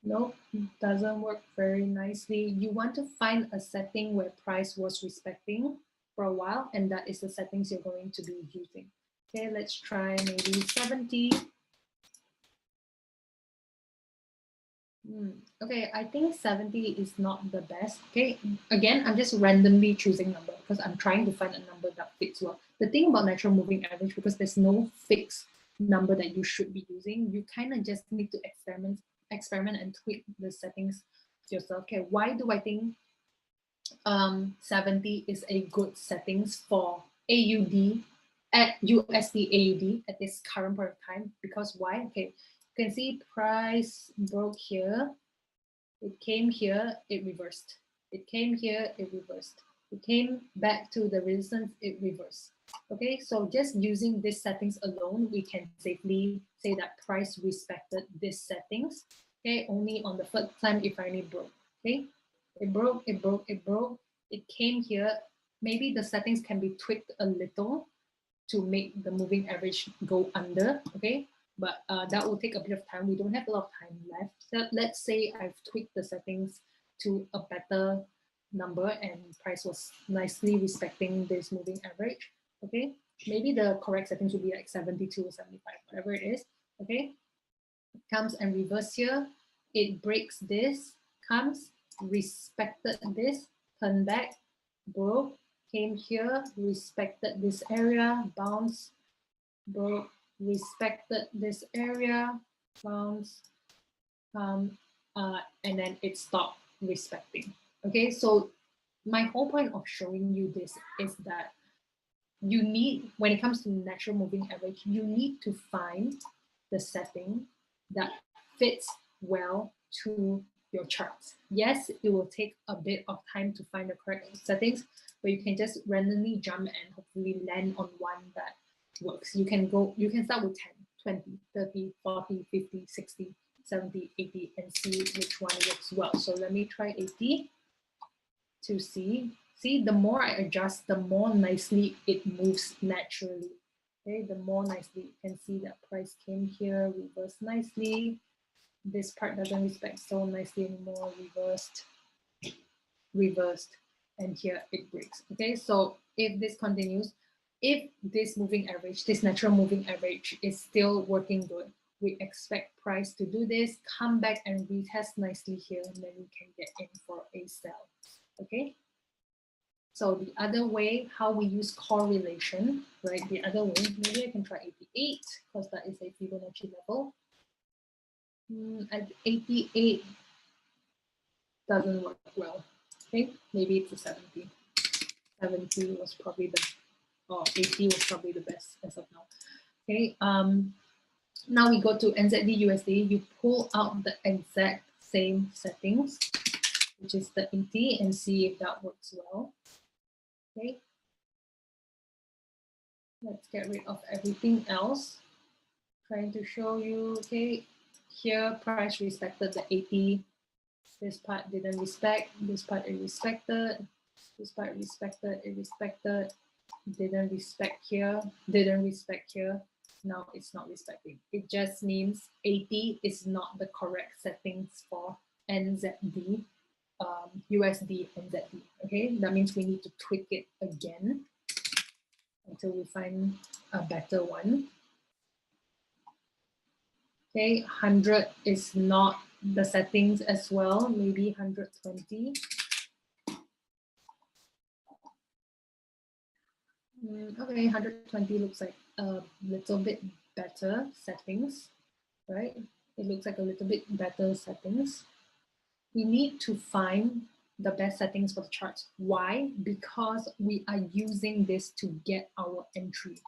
Nope, doesn't work very nicely. You want to find a setting where price was respecting for a while, and that is the settings you're going to be using. Okay, let's try maybe 70. Okay, I think 70 is not the best. Okay, again, I'm just randomly choosing number because I'm trying to find a number that fits well. The thing about natural moving average, because there's no fixed number that you should be using, you kind of just need to experiment and tweak the settings yourself. Okay, why do I think 70 is a good settings for AUD at USD AUD at this current point of time? Because why? Okay, you can see price broke here, it came here, it reversed. It came here, it reversed. It came back to the resistance, it reversed. Okay, so just using these settings alone, we can safely say that price respected these settings. Okay, only on the first time it finally broke. Okay, it broke, it broke, it broke. It came here. Maybe the settings can be tweaked a little to make the moving average go under. Okay, but that will take a bit of time. We don't have a lot of time left. So let's say I've tweaked the settings to a better number and price was nicely respecting this moving average. Okay, maybe the correct settings would be like 72 or 75, whatever it is. Okay, it comes and reverse here. It breaks this, comes, respected this, turn back, broke, came here, respected this area, bounce, broke, respected this area, bounce, and then it stopped respecting. Okay, so my whole point of showing you this is that you need, when it comes to natural moving average, you need to find the setting that fits well to your charts. Yes, it will take a bit of time to find the correct settings, but you can just randomly jump and hopefully land on one that works. You can start with 10, 20, 30, 40, 50, 60, 70, 80, and see which one works well. So let me try 80 to see. See, the more I adjust, the more nicely it moves naturally. Okay, the more nicely you can see that price came here, reversed nicely. This part doesn't respect so nicely anymore, reversed, reversed, and here it breaks. Okay, so if this continues, if this moving average, this natural moving average is still working good, we expect price to do this, come back and retest nicely here, and then we can get in for a sell. Okay. So the other way, how we use correlation, right? The other way, maybe I can try 88 because that is a Fibonacci level. At 88 doesn't work well. Okay, maybe it's a 70. 70 was probably the, or 80 was probably the best as of now. Okay, now we go to Nzd Usd. You pull out the exact same settings, which is the 80, and see if that works well. Okay, let's get rid of everything else. Trying to show you, okay, here price respected the 80. This part didn't respect, this part it respected, this part respected, it respected, didn't respect here, didn't respect here. Now it's not respecting. It just means 80 is not the correct settings for NZD, USD, NZD. Okay, that means we need to tweak it again until we find a better one. Okay, 100 is not the settings as well, maybe 120. Okay, 120 looks like a little bit better settings, right? It looks like a little bit better settings. We need to find the best settings for the charts. Why? Because we are using this to get our entry,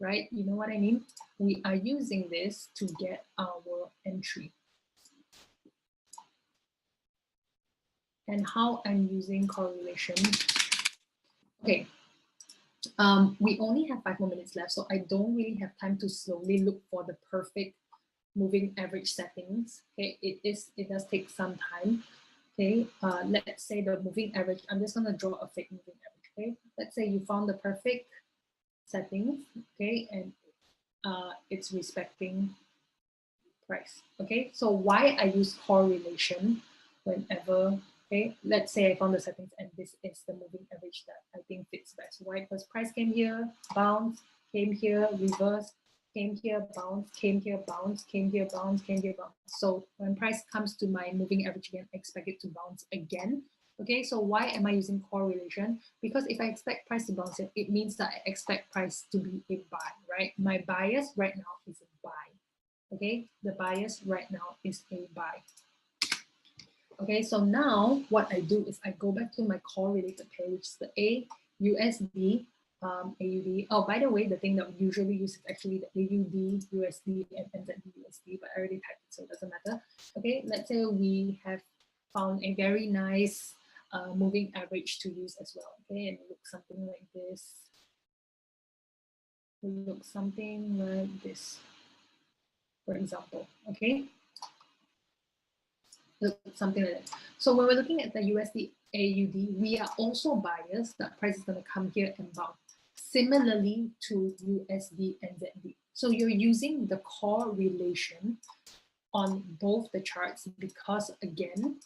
right? You know what I mean? We are using this to get our entry. And how I'm using correlation. Okay, we only have 5 more minutes left, so I don't really have time to slowly look for the perfect moving average settings. Okay, it does take some time. Okay, let's say the moving average, I'm just going to draw a fake moving average. Okay, let's say you found the perfect settings, okay, and it's respecting price. Okay, so why I use correlation whenever, okay, let's say I found the settings and this is the moving average that I think fits best. Why? Because price came here, bounce, came here, reverse, came here, bounce, came here, bounce, came here, bounce, came here, bounce. So when price comes to my moving average again, I expect it to bounce again. Okay, so why am I using correlation? Because if I expect price to bounce, it means that I expect price to be a buy, right? My bias right now is a buy. Okay, the bias right now is a buy. Okay, so now what I do is I go back to my correlated pair, which is the AUSD, AUD. Oh, by the way, the thing that we usually use is actually the AUD, USD, and NZD USD, but I already typed it, so it doesn't matter. Okay, let's say we have found a very nice moving average to use as well. Okay, and it looks something like this. It looks something like this, for example. Okay, something like that. So when we're looking at the USD AUD, we are also biased that price is going to come here and bounce. Similarly to USD and NZD. So you're using the correlation on both the charts because, again,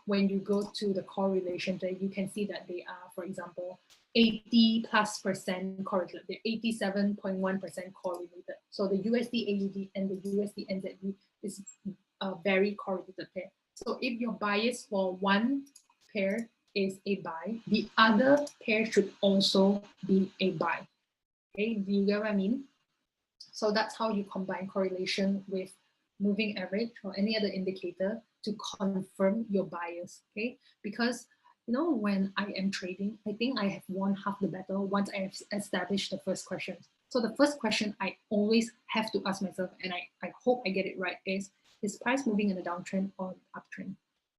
when you go to the correlation, you can see that they are, for example, 80+% correlated. They're 87.1% correlated. So the USD AUD and the USD NZD is a very correlated pair. So if your bias for one pair is a buy, the other pair should also be a buy. Okay, do you get what I mean? So that's how you combine correlation with moving average or any other indicator to confirm your bias. Okay, because you know, when I am trading, I think I have won half the battle once I have established the first question. So the first question I always have to ask myself, and I hope I get it right, is price moving in a downtrend or uptrend?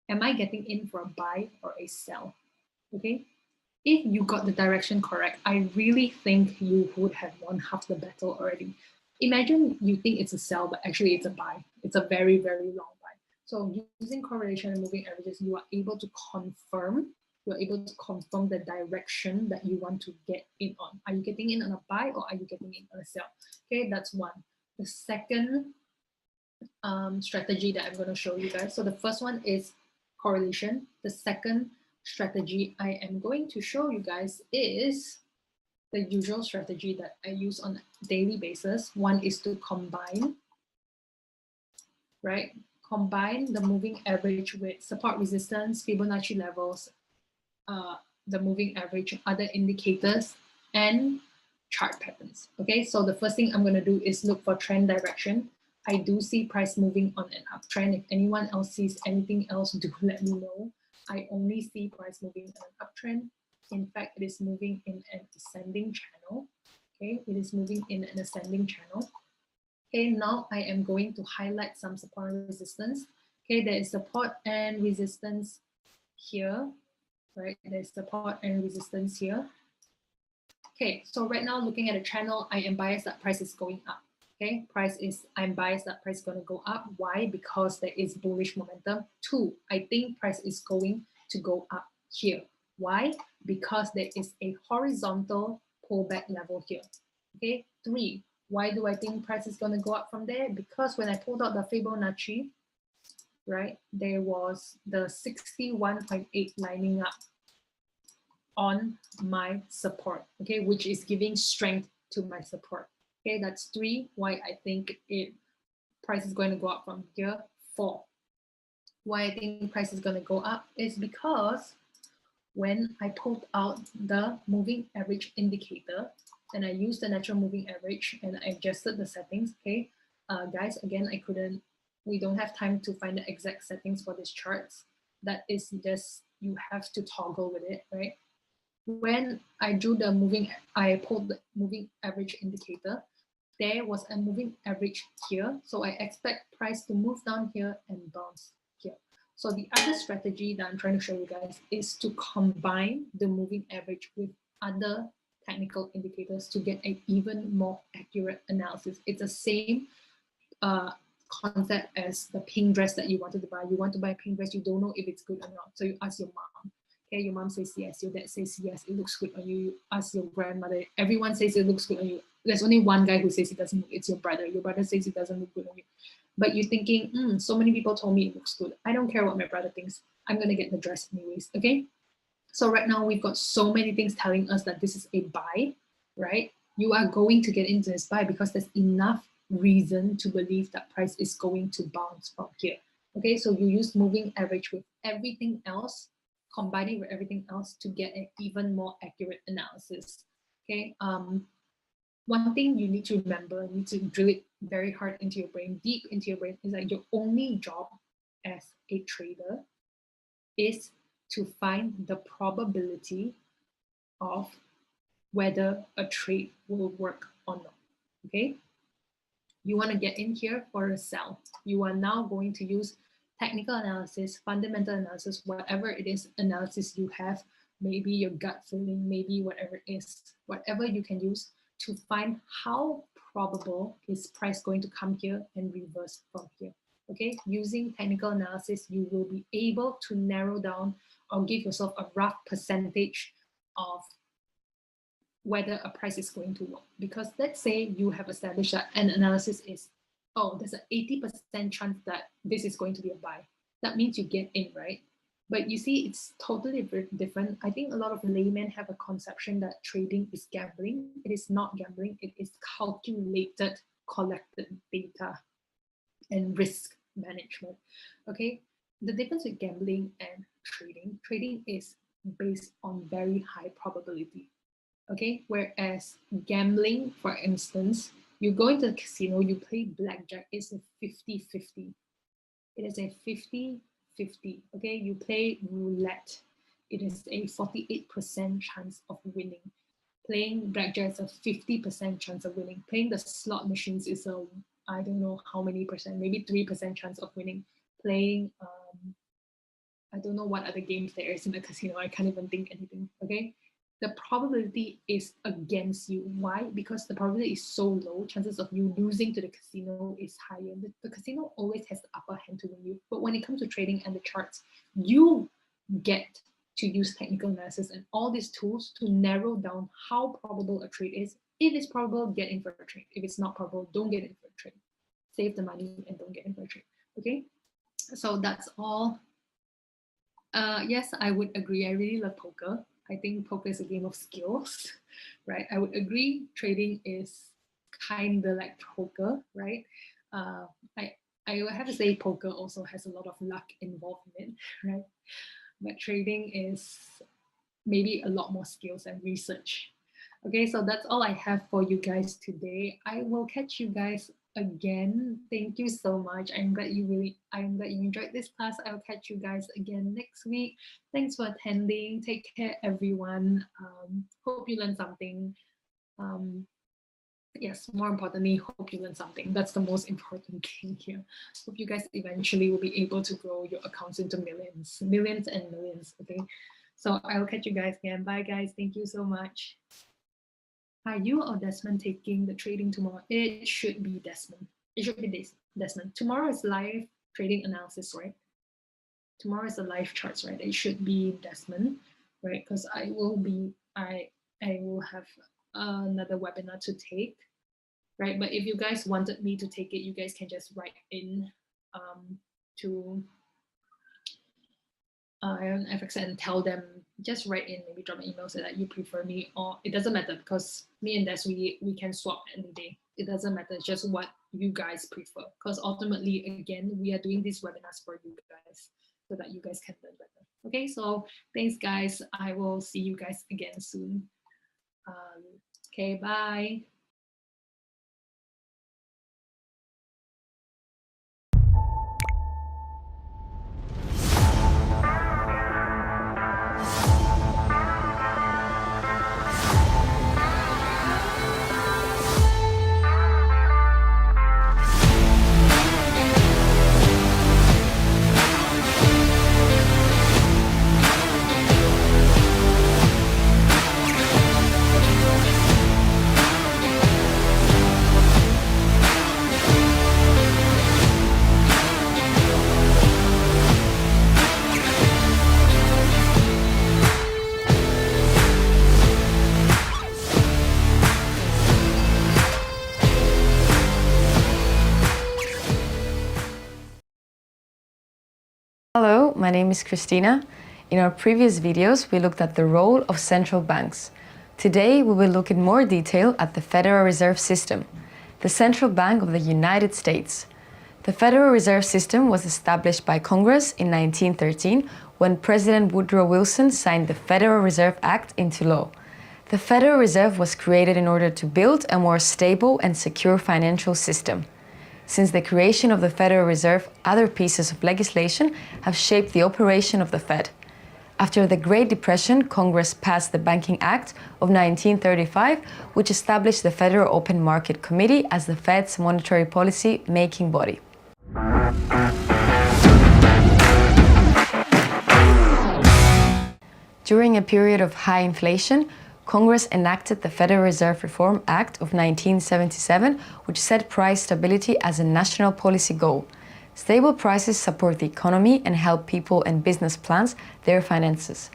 Am I getting in for a buy or a sell? Okay, if you got the direction correct, I really think you would have won half the battle already. Imagine you think it's a sell, but actually it's a buy. It's a very, very long buy. So using correlation and moving averages, you are able to confirm you're able to confirm the direction that you want to get in on. Are you getting in on a buy or are you getting in on a sell? Okay, that's one. The second strategy that I'm going to show you guys. So the first one is correlation. The second strategy I am going to show you guys is the usual strategy that I use on a daily basis. One is to combine, right? Combine the moving average with support resistance, Fibonacci levels, the moving average, other indicators, and chart patterns. Okay, so the first thing I'm going to do is look for trend direction. I do see price moving on an uptrend. If anyone else sees anything else, do let me know. I only see price moving on an uptrend. In fact, it is moving in an ascending channel. Okay, it is moving in an ascending channel. Okay, now I am going to highlight some support and resistance. Okay, there is support and resistance here, right? There's support and resistance here. Okay, so right now looking at the channel, I am biased that price is going up. Okay, I'm biased that price is going to go up. Why? Because there is bullish momentum. Two, I think price is going to go up here. Why? Because there is a horizontal pullback level here. Okay, three, why do I think price is going to go up from there? Because when I pulled out the Fibonacci, right, there was the 61.8 lining up on my support, okay, which is giving strength to my support. Okay, that's three, why I think price is going to go up from here. Four, why I think price is going to go up is because when I pulled out the moving average indicator and I used the natural moving average and I adjusted the settings, okay, guys, again, we don't have time to find the exact settings for these charts. That is just, you have to toggle with it, right? When I pulled the moving average indicator, there was a moving average here. So I expect price to move down here and bounce here. So the other strategy that I'm trying to show you guys is to combine the moving average with other technical indicators to get an even more accurate analysis. It's the same concept as the pink dress that you wanted to buy. You want to buy a pink dress, you don't know if it's good or not. So you ask your mom. Okay, your mom says yes, your dad says yes, it looks good on you. You ask your grandmother, everyone says it looks good on you. There's only one guy who says it doesn't look, it's your brother. Your brother says it doesn't look good on you. But you're thinking, so many people told me it looks good. I don't care what my brother thinks. I'm gonna get the dress anyways, okay? So right now we've got so many things telling us that this is a buy, right? You are going to get into this buy because there's enough reason to believe that price is going to bounce from here. Okay, so you use moving average with everything else, combining with everything else to get an even more accurate analysis. Okay, one thing you need to remember, you need to drill it very hard into your brain, deep into your brain, is that your only job as a trader is to find the probability of whether a trade will work or not. Okay, you want to get in here for a sell. You are now going to use technical analysis, fundamental analysis, whatever it is analysis you have, maybe your gut feeling, maybe whatever it is, whatever you can use to find how probable is price going to come here and reverse from here. Okay, using technical analysis, you will be able to narrow down or give yourself a rough percentage of whether a price is going to work. Because let's say you have established that an analysis is, oh, there's an 80% chance that this is going to be a buy. That means you get in, right? But you see, it's totally different. I think a lot of laymen have a conception that trading is gambling. It is not gambling. It is calculated, collected data and risk management. Okay, the difference with gambling and trading is based on very high probability. Okay, whereas gambling, for instance, you go into the casino, you play blackjack, it's a 50-50. It is a 50-50. Okay, you play roulette, it is a 48% chance of winning. Playing blackjack is a 50% chance of winning. Playing the slot machines is a, I don't know how many percent, maybe 3% chance of winning. Playing, I don't know what other games there is in the casino. I can't even think anything, okay? The probability is against you. Why? Because the probability is so low, chances of you losing to the casino is higher. The casino always has the upper hand to win you. But when it comes to trading and the charts, you get to use technical analysis and all these tools to narrow down how probable a trade is. If it's probable, get in for a trade. If it's not probable, don't get in for a trade. Save the money and don't get in for a trade. Okay, so that's all. Yes, I would agree. I really love poker. I think poker is a game of skills, right? I would agree. Trading is kind of like poker, right? I have to say poker also has a lot of luck involved in it, right? But trading is maybe a lot more skills and research. Okay, so that's all I have for you guys today. I will catch you guys again. Thank you so much. I'm glad you enjoyed this class. I'll catch you guys again next week. Thanks for attending. Take care, everyone. Hope you learned something. Yes, more importantly, hope you learn something. That's the most important thing here. Hope you guys eventually will be able to grow your accounts into millions and millions. Okay, so I will catch you guys again. Bye, guys. Thank you so much. Are you or Desmond taking the trading tomorrow? It should be Desmond. It should be Desmond. Tomorrow is live trading analysis, right? Tomorrow is the live charts, right? It should be Desmond, right? Because I will have another webinar to take, right? But if you guys wanted me to take it, you guys can just write in to IronFX and tell them, just write in, maybe drop an email, say that you prefer me, or it doesn't matter, because me and Des, we can swap any day. It doesn't matter, it's just what you guys prefer, because ultimately, again, we are doing these webinars for you guys so that you guys can learn better. Okay, so thanks, guys. I will see you guys again soon. Okay, bye. Hello, my name is Christina. In our previous videos, we looked at the role of central banks. Today, we will look in more detail at the Federal Reserve System, the central bank of the United States. The Federal Reserve System was established by Congress in 1913 when President Woodrow Wilson signed the Federal Reserve Act into law. The Federal Reserve was created in order to build a more stable and secure financial system. Since the creation of the Federal Reserve, other pieces of legislation have shaped the operation of the Fed. After the Great Depression, Congress passed the Banking Act of 1935, which established the Federal Open Market Committee as the Fed's monetary policy making body. During a period of high inflation, Congress enacted the Federal Reserve Reform Act of 1977, which set price stability as a national policy goal. Stable prices support the economy and help people and business plans their finances.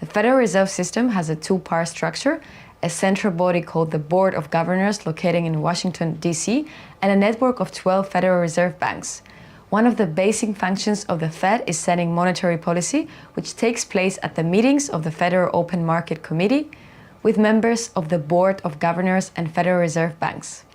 The Federal Reserve System has a two-part structure, a central body called the Board of Governors located in Washington, D.C., and a network of 12 Federal Reserve banks. One of the basic functions of the Fed is setting monetary policy, which takes place at the meetings of the Federal Open Market Committee, with members of the Board of Governors and Federal Reserve banks.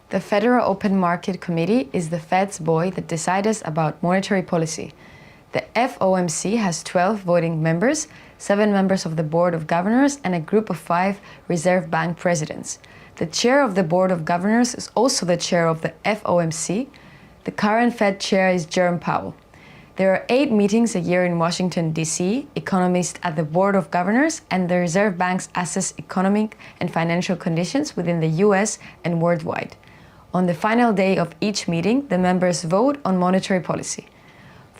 The Federal Open Market Committee is the Fed's body that decides about monetary policy. The FOMC has 12 voting members, 7 members of the Board of Governors, and a group of 5 Reserve Bank presidents. The chair of the Board of Governors is also the chair of the FOMC. The current Fed chair is Jerome Powell. There are 8 meetings a year in Washington, D.C. Economists at the Board of Governors and the Reserve Banks assess economic and financial conditions within the U.S. and worldwide. On the final day of each meeting, the members vote on monetary policy.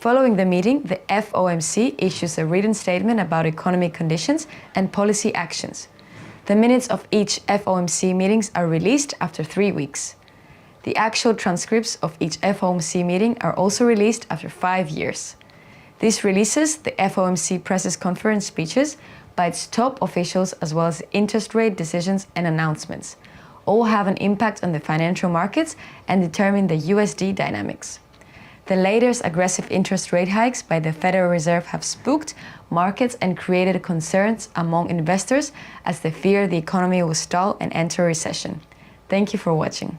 Following the meeting, the FOMC issues a written statement about economic conditions and policy actions. The minutes of each FOMC meetings are released after 3 weeks. The actual transcripts of each FOMC meeting are also released after 5 years. This releases the FOMC press conference speeches by its top officials as well as interest rate decisions and announcements. All have an impact on the financial markets and determine the USD dynamics. The latest aggressive interest rate hikes by the Federal Reserve have spooked markets and created concerns among investors as they fear the economy will stall and enter recession. Thank you for watching.